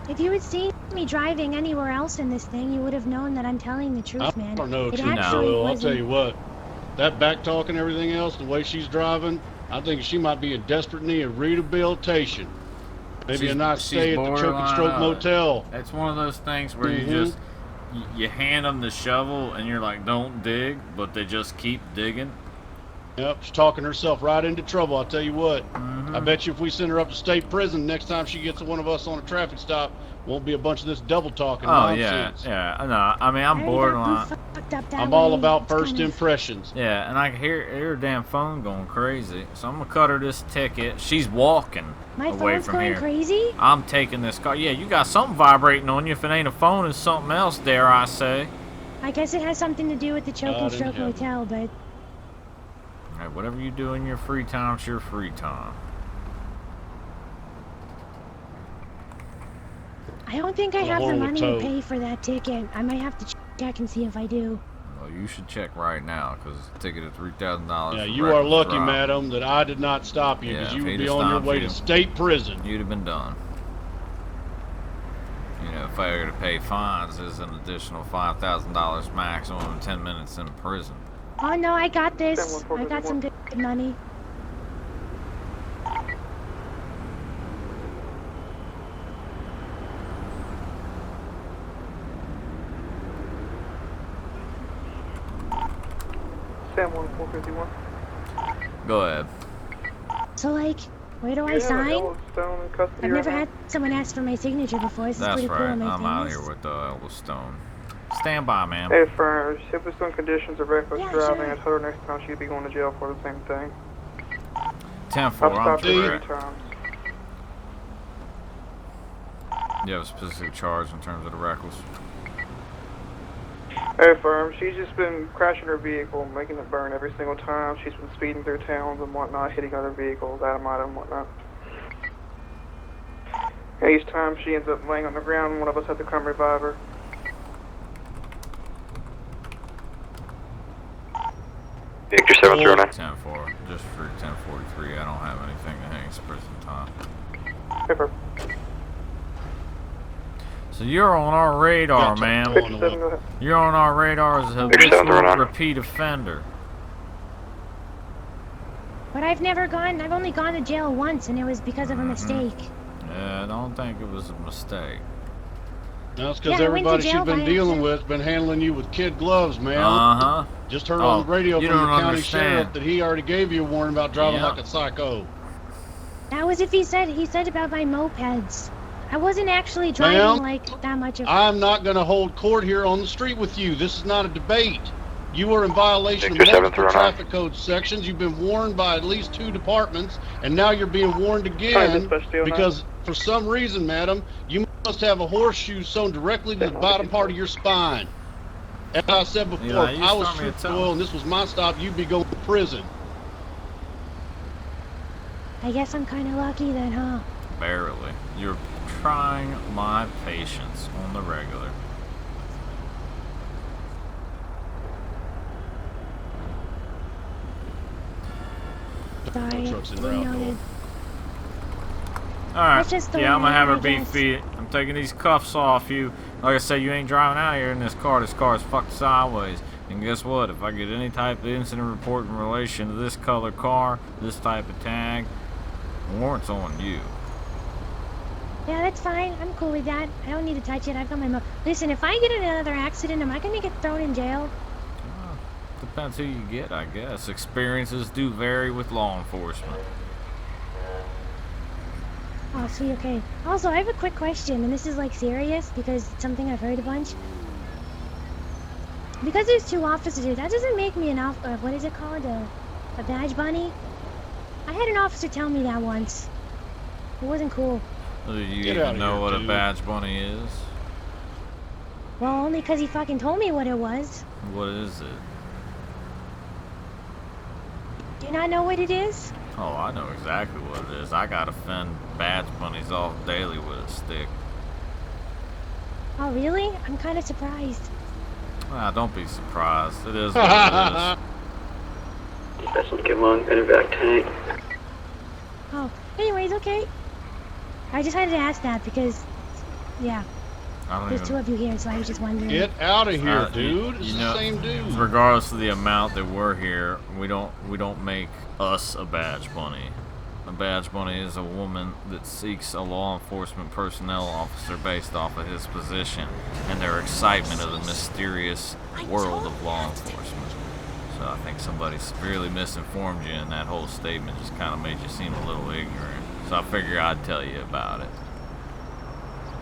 If you had seen me driving anywhere else in this thing, you would have known that I'm telling the truth, man. I don't know, It Trooper actually Will. I'll wasn't- tell you what. That back talk and everything else, the way she's driving, I think she might be in desperate need of rehabilitation. Maybe a nice stay at the Choke and Stroke Motel. It's one of those things where you hand them the shovel and you're like, don't dig, but they just keep digging. Yep, she's talking herself right into trouble, I'll tell you what. I bet you if we send her up to state prison, next time she gets one of us on a traffic stop, won't be a bunch of this double talking nonsense. Yeah. No, I mean, I'm borderline. I'm all about first impressions. Yeah, and I can hear her damn phone going crazy. So I'm going to cut her this ticket. She's walking My away phone's from going here. crazy? I'm taking this car. Yeah, you got something vibrating on you. If it ain't a phone, it's something else, dare I say. I guess it has something to do with the Choke and God in Stroke heaven. Motel, but Hey, whatever you do in your free time, it's your free time. I don't think I Well, have the horrible money tow. to pay for that ticket. I might have to check and see if I do. Well, you should check right now, because the ticket is $3,000. Yeah, for you are reckless lucky, driving. madam, that I did not stop you, because Yeah, you if would he'd be have on your stopped way you, to state prison. You'd have been done. You know, failure to pay fines is an additional $5,000 maximum and 10 minutes in prison. Oh no, I got this. I got some good money. Sam 1451. Go ahead. So like, where do I You have sign? Yellowstone in custody I've right never now? had someone ask for my signature before. This is That's pretty cool. right. Am I I'm out famous? here with Yellowstone. Stand by, ma'am. Hey, firm. If it's some conditions of reckless Yeah, driving, sure. I told her next time she'd be going to jail for the same thing. 10-4, I've I'm stopped her 3 correct. times. You have a specific charge in terms of the reckless. Hey, firm. She's just been crashing her vehicle, making it burn every single time. She's been speeding through towns and whatnot, hitting other vehicles, Adamite and whatnot. And each time she ends up laying on the ground, one of us has to come revive her. Victor 709. 10-4, just for 10-43. I don't have anything to hang prison time. Hey, firm. So you're on our radar, ma'am. Victor 7, go ahead. You're on our radar as a Victor 709. habitual repeat offender. But I've only gone to jail once, and it was because of a mistake. Yeah, I don't think it was a mistake. No, it's because Yeah, I went to everybody she's jail been by dealing accident. with been handling you with kid gloves, man. Uh-huh. Just heard Oh, on the radio you from the don't county understand. sheriff that he already gave you a warning about driving Yeah. like a psycho. That was if he said about my mopeds. I wasn't actually driving Ma'am, like that much of. I'm not going to hold court here on the street with you. This is not a debate. You are in violation Victor of multiple 739. traffic code sections. You've been warned by at least 2 departments, and now you're being warned Sorry, again Dispatch 209. because for some reason, madam, you must have a horseshoe sewn directly to the bottom part of your spine. As I said before, Yeah, if you I was told me to stripped tell oil him. and this was my stop, you'd be going to prison. I guess I'm kind of lucky then, huh? Barely. You're trying my patience on the regular. Sorry, truck's in didn't route, know though. Alright, That's just the yeah, I'm way gonna have I her beat guess. feet. I'm taking these cuffs off you. Like I said, you ain't driving out here in this car. This car is fucked sideways. And guess what? If I get any type of incident report in relation to this color car, this type of tag, the warrant's on you. Yeah, that's fine. I'm cool with that. I don't need to touch it. I've got my Listen, if I get in another accident, am I gonna get thrown in jail? Depends who you get, I guess. Experiences do vary with law enforcement. Oh, sweet, okay. Also, I have a quick question, and this is like serious because it's something I've heard a bunch. Because there's 2 officers, that doesn't make me an what is it called? A badge bunny? I had an officer tell me that once. It wasn't cool. Do you Get outta even know here, what a dude. badge bunny is? Well, only because he fucking told me what it was. What is it? Do you not know what it is? Oh, I know exactly what it is. I gotta fend badge bunnies off daily with a stick. Oh, really? I'm kind of surprised. Ah, don't be surprised. It is what it is. That's one, get one, in the back tank. Oh, anyways, okay. I just had to ask that because, yeah, I don't there's even 2 of you here, so I was just wondering. Get out of here, dude. you It's know, the same dude. Regardless of the amount that we're here, we don't make us a badge bunny. A badge bunny is a woman that seeks a law enforcement personnel officer based off of his position and their excitement of the mysterious world of law enforcement. So I think somebody severely misinformed you, and that whole statement just kind of made you seem a little ignorant. So I figure I'd tell you about it.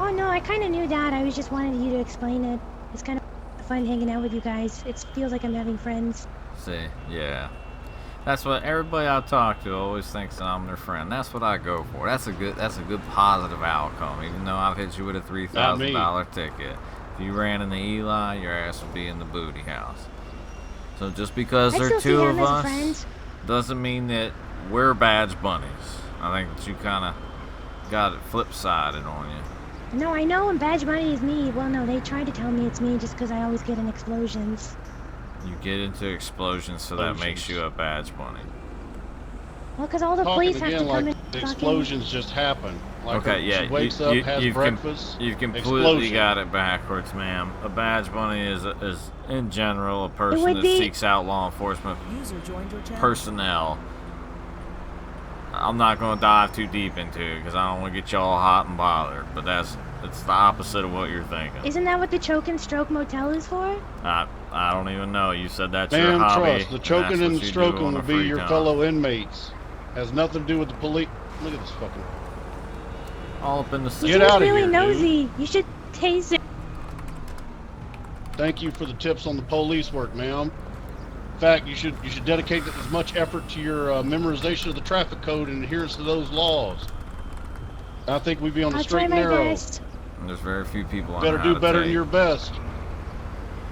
Oh, no, I kind of knew that. I was just wanting you to explain it. It's kind of fun hanging out with you guys. It feels like I'm having friends. See, yeah. That's what everybody I talk to always thinks that I'm their friend. That's what I go for. That's a good positive outcome, even though I've hit you with a $3,000 ticket. If you ran in the Eli, your ass would be in the booty house. So just because I'd there are still 2 see of him as a us friend. doesn't mean that we're badge bunnies. I think that you kind of got it flip-sided on you. No, I know, and Badge Bunny is me. Well, no, they tried to tell me it's me just because I always get in explosions. You get into explosions, so that makes you a badge bunny. Well, because all the Talking police have again to come like in the fucking... explosions just happen. Like Okay, yeah, she wakes up, has you've breakfast. you've completely explosion. got it backwards, ma'am. A badge bunny is in general a person would that be- seeks out law enforcement personnel. I'm not going to dive too deep into it because I don't want to get y'all hot and bothered, but it's the opposite of what you're thinking. Isn't that what the Choke and Stroke Motel is for? I don't even know. You said that's your Ma'am, hobby. trust. The and choking that's and what the you do stroking on will the be free your time. fellow inmates. Has nothing to do with the police. Look at this fucking... All up in the Get He's out of really here, nosy. You should tase it. Thank you for the tips on the police work, ma'am. In fact, you should dedicate as much effort to your memorization of the traffic code and adherence to those laws. I think we'd be on the I'll straight try and my narrow. best. There's very few people on Better how do to better take. than your best.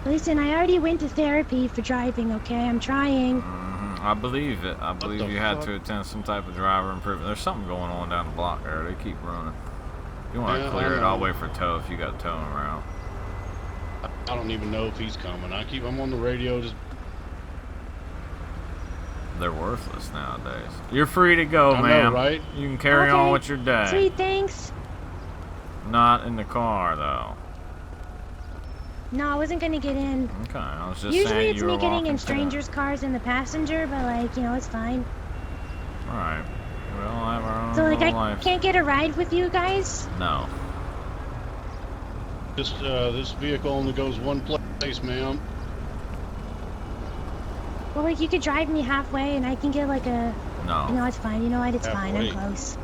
Listen, I already went to therapy for driving, okay? I'm trying. I believe it. I believe you had fuck? to attend some type of driver improvement. There's something going on down the block there. They keep running. You want to Yeah, clear I it all the know. way for tow if you got towing around. I don't even know if he's coming. I'm on the radio just. They're worthless nowadays. You're free to go, I know, ma'am. right? You can carry on Okay. with your day. Sweet, thanks. Not in the car, though. No, I wasn't gonna get in. Okay, I was just Usually saying it's you were me getting walking in to- strangers' cars in the passenger, but like, you know, it's fine. Alright. We all have our own So like, I life. can't get a ride with you guys? No. This vehicle only goes one place, ma'am. Well, like, you could drive me halfway and I can get like a... No. No, it's fine. You know what? It's fine. I'm Halfway. close.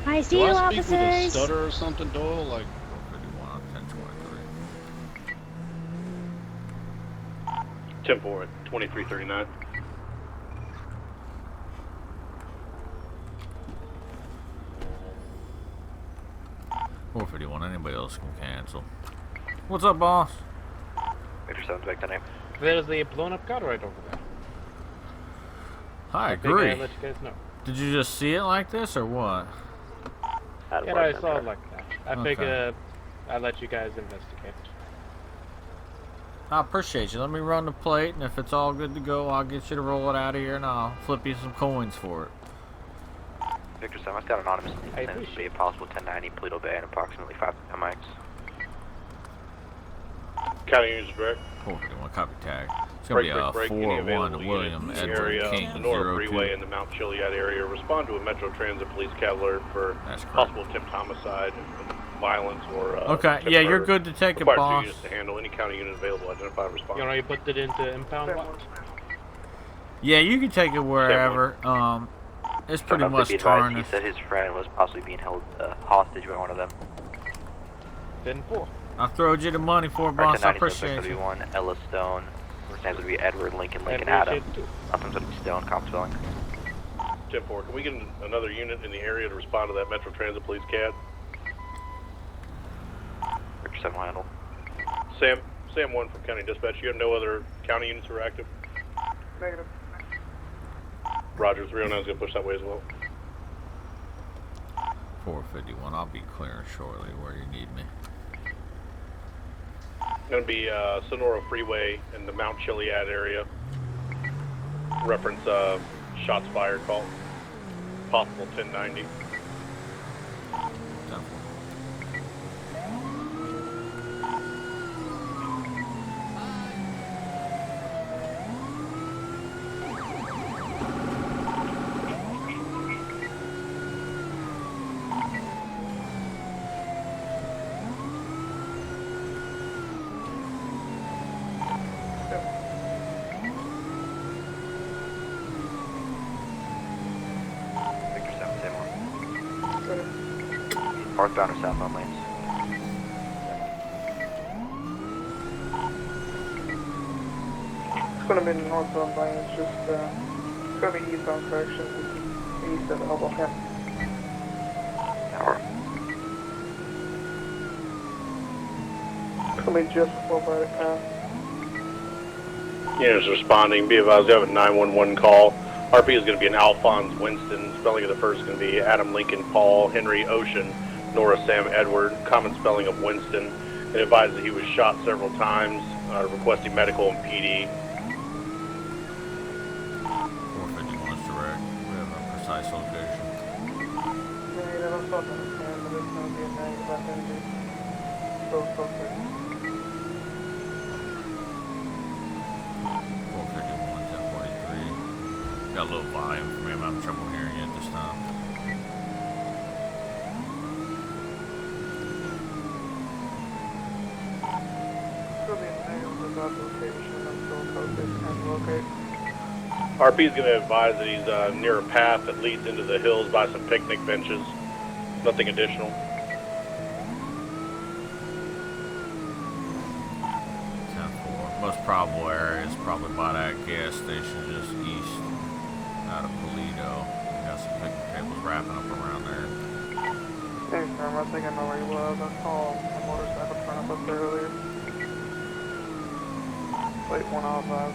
Alright, see Do you, I speak with a officers. stutter or something, Doyle? Like, 51 on 1023. 10-4 at 2339. Or 51. Anybody else can cancel. What's up, boss? Victor 7's back to name. There's a blown up car right over there. I figured agree. I'd let you guys know. Did you just see it like this, or what? Yeah, I saw it like that. I Okay. figured I'd let you guys investigate. I appreciate you. Let me run the plate, and if it's all good to go, I'll get you to roll it out of here, and I'll flip you some coins for it. Victor 7, I've got anonymous. I This appreciate be a possible 1090 Paleto Bay in approximately 5 mics. County units direct. 451, copy tag. It's going to be a Break any 4-1 available to unit William in the Edward area, King, the Nora Freeway 02. in the Mount Chiliad area. Respond to a Metro Transit police cat alert for That's correct. possible attempt homicide, violence, or Okay, attempt yeah, you're murder. good to take it, Requires boss. 2 units to handle any county unit available. Identify and respond. You know, you put it into impound what? Yeah, you can take it wherever. It's pretty Someone much could be advised he tarnished. said his friend was possibly being held hostage by one of them. 10-4. I throwed you the money for it, boss. I appreciate you. 1 Ella Stone. First names would be Edward, Lincoln, I Lincoln, Adam. appreciate it too. Last names would be Stone, comp spelling. 10-4. Can we get another unit in the area to respond to that Metro Transit police cat? Victor 7 will handle. Sam 1 from County Dispatch. You have no other county units that are active? Negative. Roger, 309 is going to push that way as well. 451. I'll be clearing shortly where you need me. Going to be Sonora Freeway in the Mount Chiliad area. Reference shots fired call. Possible 1090. 10-4. Victor 7, same one. Northbound or southbound lanes? It's gonna be northbound lane. It's just it's gonna be eastbound correction. East of Elbow Camp. Or It's gonna be just before Braddock Pass. Units responding. Be advised you have a 911 call. RP is going to be an Alphonse Winston. Spelling of the first is going to be Adam Lincoln Paul Henry Ocean Nora Sam Edward. Common spelling of Winston. It advised that he was shot several times. Requesting medical and PD. 451 is direct. We have a precise location. Negative. I'm supposed to understand, but it's gonna be a negative identity. So quick. 451, 1043. Got a little volume for me. I'm having trouble hearing you at this time. It's gonna be a negative without location until focus and locate. RP is going to advise that he's near a path that leads into the hills by some picnic benches. Nothing additional. probable area is probably by that gas station just east out of Toledo. We got some picnic tables wrapping up around there. Hey, sir, I think I know where he was. I saw a motorcycle turn up there earlier. Plate 105.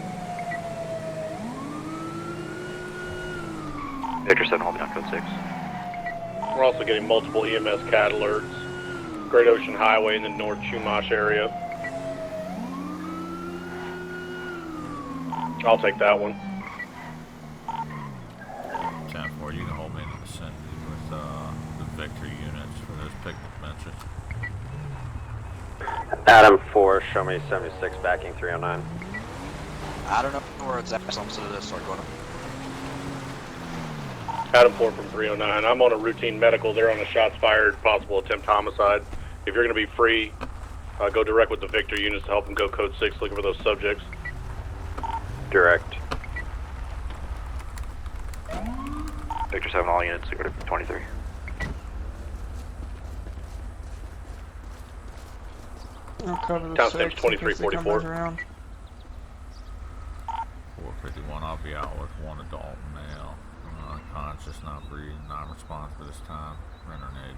Victor 7 holding on code 6. We're also getting multiple EMS CAT alerts. Great Ocean Highway in the North Chumash area. I'll take that one. 10-4, you can hold me in the vicinity with the Victor units for those picnic benches. Adam 4, show me 76 backing 309. I don't know where it's at, so I'm going to start going up. Adam 4 from 309. I'm on a routine medical. They're on a shots fired, possible attempt homicide. If you're going to be free, go direct with the Victor units to help them go code 6 looking for those subjects. Direct. Victor 7, all units, go to 23. I'll cover the Town 6 Stamps 2344. 451, I'll be out with one adult male. Unconscious, not breathing, non-responsive for this time. Render an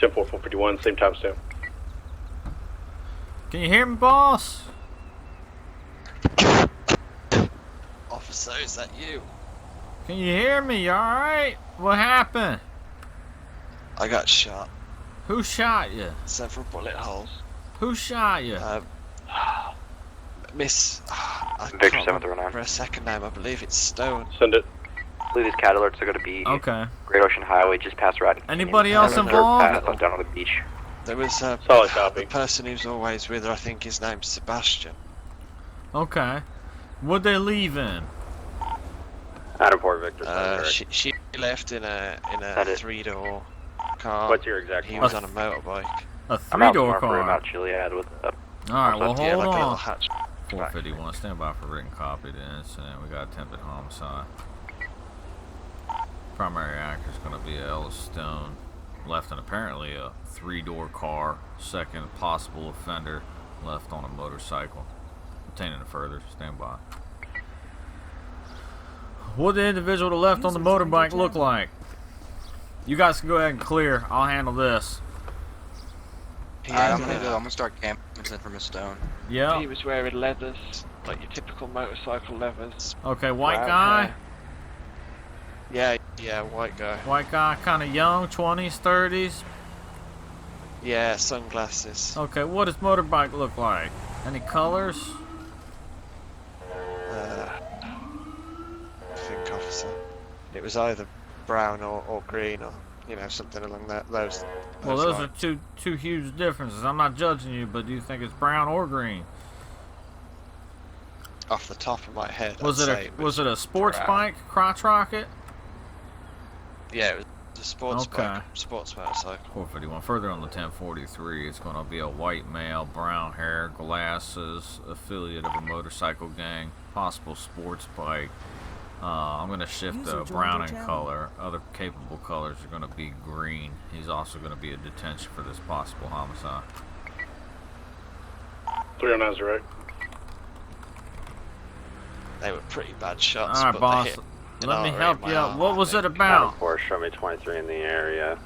aid. 10-4-451, same timestamp. Can you hear me, boss? Officer, is that you? Can you hear me? You alright? What happened? I got shot. Who shot you? Several bullet holes. Who shot you? Miss... I Victor can't 709. remember a second name. I believe it's Stone. Send it. I believe these CAT alerts are going to be Okay. Great Ocean Highway, just past Radin. Anybody else involved? Down on the beach. There was Solid copy. the person who's always with her. I think his name's Sebastian. Okay. What'd they leave in? Adam 4, Victor. She left in a 3-door car. What's your exact He one? was on a motorbike. A 3-door car? About Chiliad with Alright, well, Yeah, hold like a little on. hatch. 451, stand by for written copy of the incident. We got attempted homicide. Primary actor is going to be Ellis Stone. Left in apparently a 3-door car. Second possible offender left on a motorcycle. Obtaining a further, stand by. What did the individual that left on the motorbike look like? You guys can go ahead and clear. I'll handle this. I'm gonna start canvassing for Miss Stone. Yeah. He was wearing leathers, like your typical motorcycle leathers. Okay, white Brown guy. hair. Yeah, white guy. White guy, kind of young, 20s, 30s. Yeah, sunglasses. Okay, what does motorbike look like? Any colors? I think, officer. It was either brown or green or, something along those Well, those lines. are two huge differences. I'm not judging you, but do you think it's brown or green? Off the top of my head, Was I'd say it a sports brown. bike, crotch rocket? Yeah, it was a sports Okay. bike, sports motorcycle. 451. Further on the 1043, it's going to be a white male, brown hair, glasses, affiliate of a motorcycle gang, possible sports bike. I'm going to shift the brown in color. Other capable colors are going to be green. He's also going to be a detention for this possible homicide. 309 is direct. They were pretty bad shots. All right, but boss. they hit an Let me artery help in you my out. arm, What I was it think. about? Show me 23 in the area.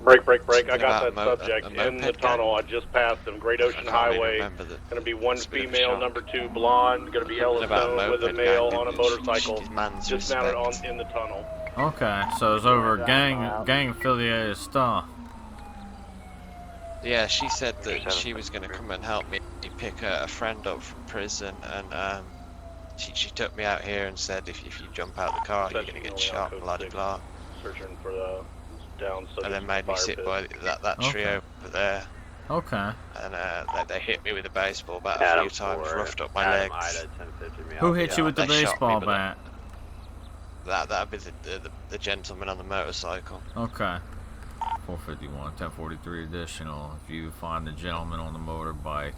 Break. I Something got that about subject a in the moped tunnel. I just passed him. Great Ocean I can't even Highway. remember the Going to be one speed of female, shot. number 2 blonde. Going to be Ellis about Stone with a moped male gang, on a didn't she? motorcycle. She demands Just mounted respect. in the tunnel. Okay, so it's over gang affiliated stuff. Yeah, she said that she was going to come and help me pick a friend up from prison, and she took me out here and said, if you jump out the car, you're going to get shot, blah blah blah. Searching for the down subject. And then made me sit by that trio over there. Okay. And they hit me with a baseball bat a few times, roughed up my legs. Who hit you with the They shot me, baseball but bat? That'd be the gentleman on the motorcycle. Okay. 451, 1043 additional. If you find the gentleman on the motorbike,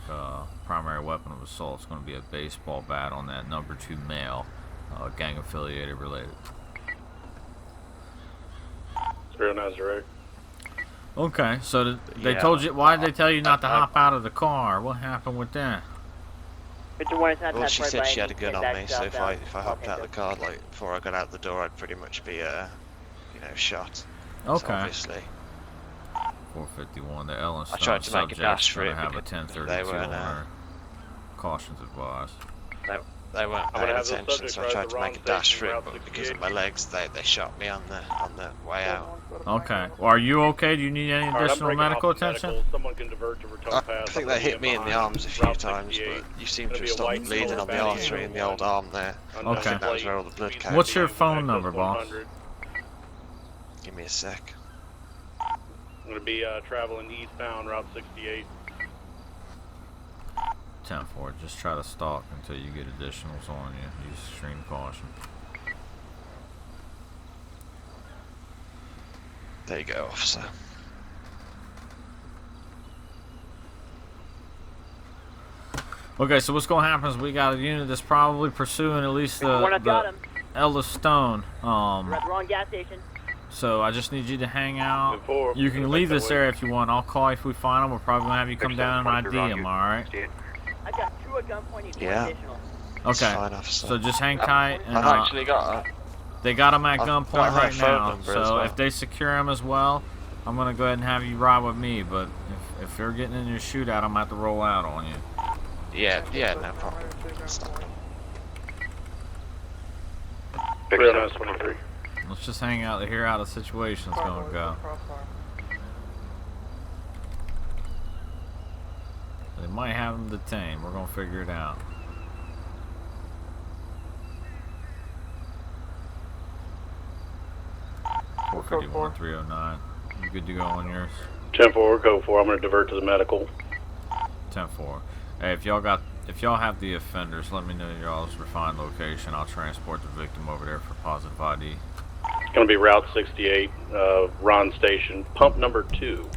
primary weapon of assault is going to be a baseball bat on that number 2 male, gang affiliated related. 309 is direct. Okay, so they told you, why did they tell you not to hop out of the car? What happened with that? Well, she said she had a gun on me, so if I hopped out of the car, like, before I got out the door, I'd pretty much be, you know, shot. Okay. So obviously. 451, the Ellenstone I tried to make a dash for it have a because 1032 they weren't, on her. Cautions advised. They weren't paying attention, so I tried to make a dash for it, but because of my legs, they shot me on the way out. Okay. Well, are you okay? Do you need any additional medical attention? Someone can divert to Raton I Pass. think they hit me in the arms a few times, but you seem to have stopped bleeding on the artery in the old arm there. Okay. I think that was where all the blood came. What's your phone number, boss? Give me a sec. I'm going to be traveling eastbound, Route 68. 10-4, just try to stalk until you get additionals on you. Use extreme caution. There you go, officer. Okay, so what's going to happen is we got a unit that's probably pursuing at least the Ellis Stone. We're at the wrong gas station. So I just need you to hang out. You can leave this area if you want. I'll call you if we find them. We're probably going to have you come down and ID them, alright? I've got 2 at gunpoint, Yeah. additional. Okay, Fine, officer. so just hang tight. And, I've actually got they got them at gunpoint got her right phone now. number as So well. if they secure them as well, I'm going to go ahead and have you ride with me. But if they're getting in your shootout, I'm going to have to roll out on you. Yeah, no problem. 309-23. Let's just hang out here how the situation's going to go. They might have them detained. We're going to figure it out. $451, $309. You good to go on yours? 10-4, go for. I'm going to divert to the medical. 10-4. Hey, if y'all have the offenders, let me know y'all's refined location. I'll transport the victim over there for positive ID. It's going to be Route 68, Ron Station, pump number 2.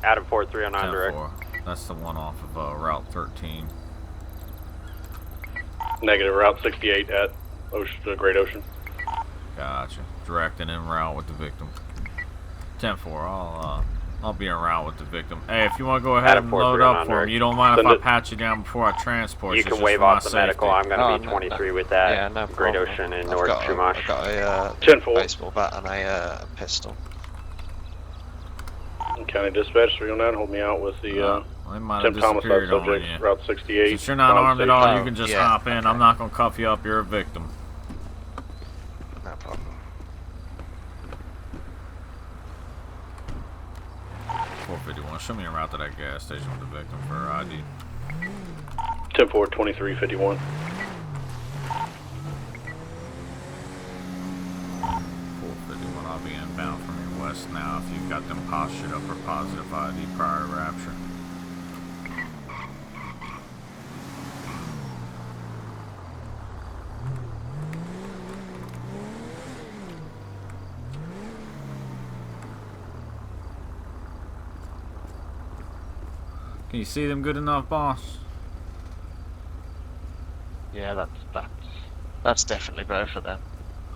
Adam 4309 direct. 10-4. That's the one off of Route 13. Negative, Route 68 at Great Ocean. Gotcha. Direct and en route with the victim. 10-4. I'll be en route with the victim. Hey, if you want to go ahead Adam and load up for him, you don't mind if I pat you down before I transport you? You can wave off the medical. I'm going to be no, 23 with that. Yeah, no Great problem. Ocean in I've North got Chumash. I've got a 10-4. baseball bat and a pistol. County Dispatch 309, hold me out with the they might have 10 homicide disappeared on subjects, you. Route 68. Since you're not Ron armed at all, Station. you can just hop in. I'm not going to cuff you up. You're a victim. No problem. 451. Show me a route to that gas station with the victim for her ID. 10-4, 2351. 451. I'll be inbound from your west now if you've got them postured up for positive ID prior to rapture. Can you see them good enough, boss? Yeah, that's definitely both of them.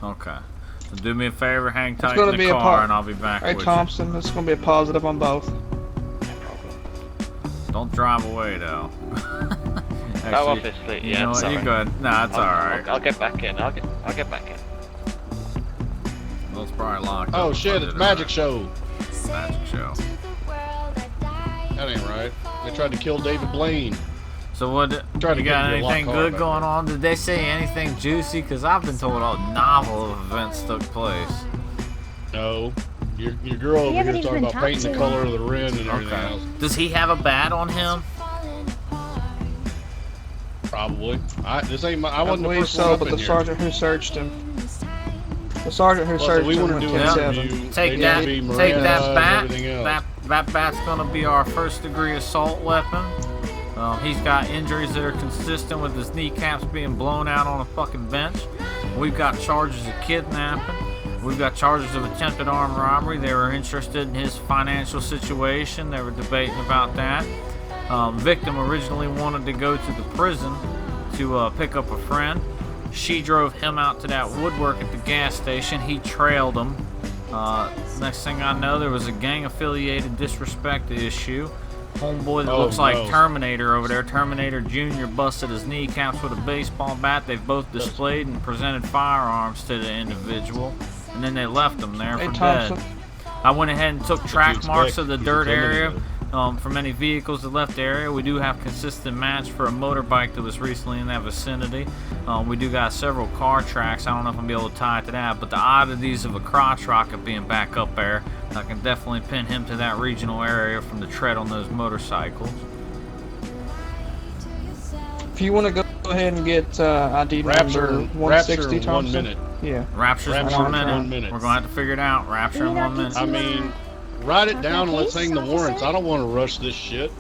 Okay. So do me a favor, hang It's tight gonna in be the a car and I'll be back Hey with Thompson, it's gonna be a positive on both. you. Don't drive away though. Actually, Oh, obviously, you yeah, know what, sorry. you're good. Nah, it's alright. I'll get back in. I'll get back in. Well, it's probably locked Oh up shit, before it's they Magic do Show. it. Magic show. That ain't right. They tried to kill David Blaine. So what, Tried to you get got into a anything locked car good back going on? Did they say anything juicy? Because I've been told a novel of events took place. No. Your girl over haven't here talking even about painting the talked to color of the rim and everything else. Does he have a bat on him? Probably. This ain't my. I I wasn't the believe first one so, up but in the here. sergeant who searched him. The sergeant who Well, so searched we him want to went do an 10-7. interview. Take They that, need to be take Miranda that and bat. everything else. That bat's gonna be our first degree assault weapon. He's got injuries that are consistent with his kneecaps being blown out on a fucking bench. We've got charges of kidnapping. We've got charges of attempted armed robbery. They were interested in his financial situation. They were debating about that. Victim originally wanted to go to the prison to pick up a friend. She drove him out to that woodwork at the gas station. He trailed him. Next thing I know, there was a gang-affiliated disrespect issue. Homeboy that Oh, looks like no. Terminator over there, Terminator Jr., busted his kneecaps with a baseball bat. They've both displayed and presented firearms to the individual, and then they left him there Hey, for Thompson. dead. I went ahead and took What track you marks expect? of the He's dirt a area Terminator. from any vehicles that left the area. We do have consistent match for a motorbike that was recently in that vicinity. We do got several car tracks. I don't know if I'm going to be able to tie it to that, but the oddities of a crotch rocket being back up there, I can definitely pin him to that regional area from the tread on those motorcycles. If you want to go ahead and get ID Rapture, number Rapture 160, in 1 Thompson. minute. Yeah. Rapture's Rapture 1 in minute. 1 minute. We're going to have to figure it out. Rapture in 1 minute. I mean, write it down and let's hang the warrants. I don't want to rush this shit.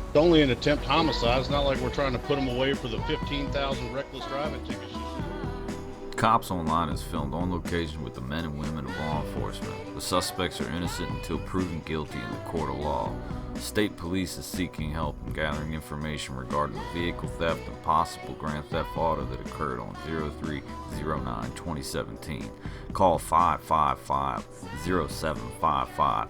It's only an attempt homicide. It's not like we're trying to put them away for the 15,000 reckless driving tickets. Cops Online is filmed on location with the men and women of law enforcement. The suspects are innocent until proven guilty in the court of law. State police is seeking help in gathering information regarding the vehicle theft and possible grand theft auto that occurred on 03/09/2017. Call 555-0755